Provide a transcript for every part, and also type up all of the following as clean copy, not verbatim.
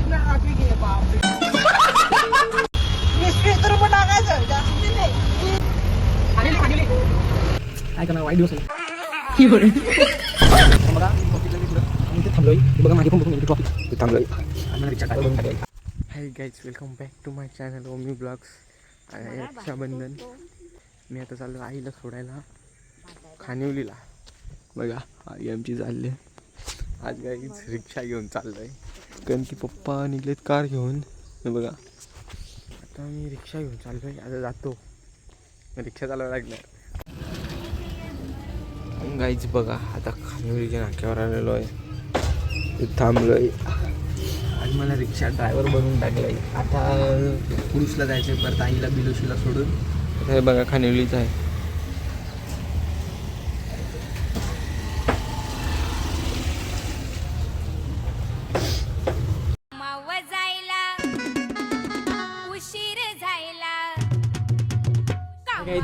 कितना ट्रॅफिक आहे बापरे. 20 रुपये टाकायचं जास्ती नाही. काय करणार वाईट दिवस आहे. बघा आम्ही इथे थांबलोय. बघा मागे पण बघून ट्रॉफिक थांबलोय. रिक्षा काय बघून. Hi guys, welcome back to my channel Omi blogs. Rakshabandhan. मी आता चाललो आईला सोडायला खानिवलीला. बघा आई आमची चालली आज. गाईज रिक्षा घेऊन चाललोय कारण की पप्पा निघलेत कार घेऊन. बघा आता मी रिक्षा घेऊन चाललोय. आता जातो, रिक्षा चालवायला लागणार. गाईज बघा आता खानिवलीच्या नाक्यावर आलेलो आहे. थांबलोय आणि मला रिक्षा ड्रायव्हर बनवून टाकलाय. आता पुरुषला जायचं आहे परत आईला बिलोशीला सोडून. हे बघा खानिवलीच आहे.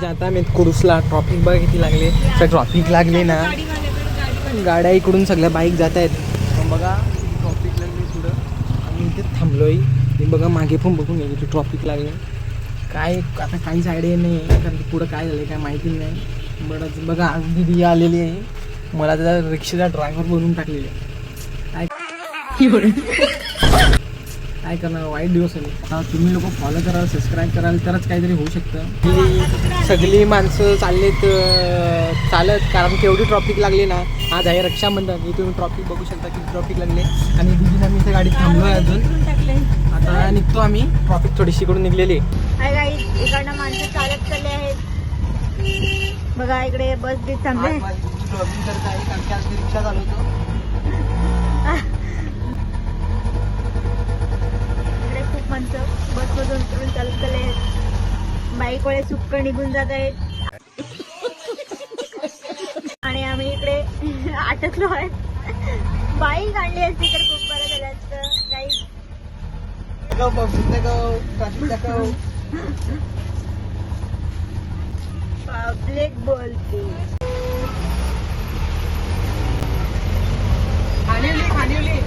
आता मी कुरुसला ट्रॉफिक बघा किती लागले. ट्रॉफिक लागले ना, गाड्या इकडून सगळ्या बाईक जात आहेत. बघा ट्रॉफिक लागले पुढं. आम्ही इथे थांबलोय. मी बघा मागे पण बघून गेली की ट्रॉफिक लागले. काय आता काहीच आयडिया नाही कारण की पुढं काय झालं काय माहिती नाही. बरं बघा आज दिदी आलेली आहे. मला त्याचा रिक्षेचा ड्रायव्हर बनवून टाकलेले आहे. काय करणार वाईट दिवस आहे. आता तुम्ही लोक फॉलो कराल, सबस्क्राईब कराल तरच काहीतरी होऊ शकतं. ही सगळी माणसं चाललेत चालत कारण की एवढी ट्रॉफिक लागली ना. आज आहे रक्षाबंधन. मी तुम्ही ट्रॉफिक बघू शकता की ट्रॉफिक लागले. आणि दिदीला मी त्या गाडीत थांबलो आहे अजून. आता निघतो आम्ही. ट्रॉफिक थोडीशी इकडून निघलेली. हाय गाईज, इकडनं माणसं चालत चालले आहेत. बघा इकडे बस बी थांबले. रिक्षा चालवतो. खूप माणसं बसमधून उतरून चालत चालले आहेत. बाईक वाले सुक्क निघून जात आहेत आणि आम्ही इकडे अटकलो आहे. बाईक आणली असती तर खूप बरं झालं असतं. गाईज पब्लिक बोलती. खानिवली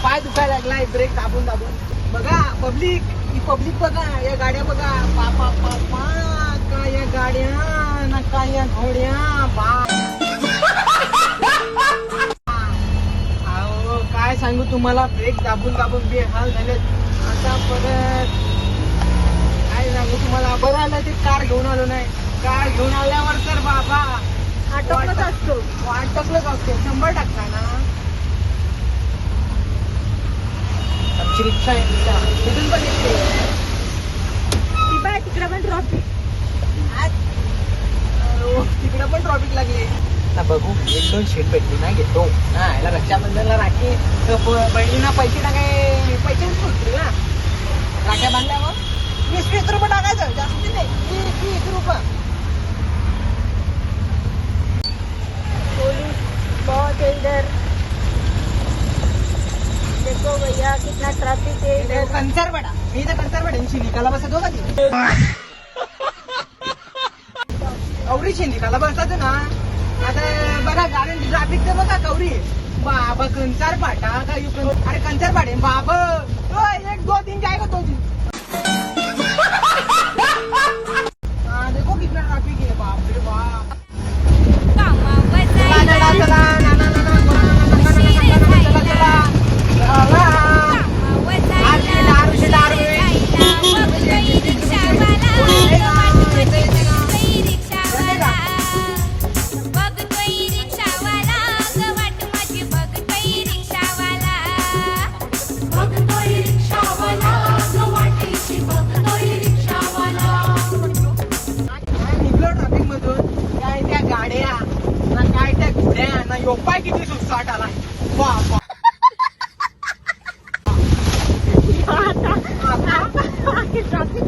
पाय दुखायला लागलाय ब्रेक दाबून दाबून. बघा पब्लिक, ही पब्लिक बघा. या गाड्या बघा. पापा पापा का या गाड्या ना का या घोड्या. अहो काय सांगू तुम्हाला, ब्रेक दाबून दाबून बेहाल झालेत. आता परत काय सांगू तुम्हाला. बरं आलं ते कार घेऊन आलो नाही. कार घेऊन आल्यावर तर बाबा अटकलंच असतो. अटकलंच असतो 100% ना. आमची रिक्षा आहे. तिथून पण येते. तिकडे पण ट्रॉफिक. तिकडे पण ट्रॉफिक लागले. आता बघू 1-2 शीट भेटली ना घेतो. हा याला रक्षाबंधनला राखी बहिणींना पैसे टाकाय पैसे सुटतील ना. राख्या बांधल्यावर 20 रुपये टाकायचं जास्ती नाही. 20 रुपये. पुलिस बहुत है इधर. देखो भैया कितना ट्रैफिक है इधर. कंचर बडा. मी तर कंचर बड्यांशी निकाला बसतो का ती. कवरीशी निकाला बसतो ना. आता बघा कारण ट्रॅफिक तर बघा कवरी. बाबा कंचर पाटा का. अरे कंचर पाडे बाबा. 1 2 3 जाएगा 2 दिन. देखो कितना ट्रॅफिक आहे बाप रे बाप. योपाय किती सुटसाट आला. बाबा ट्रॅफिक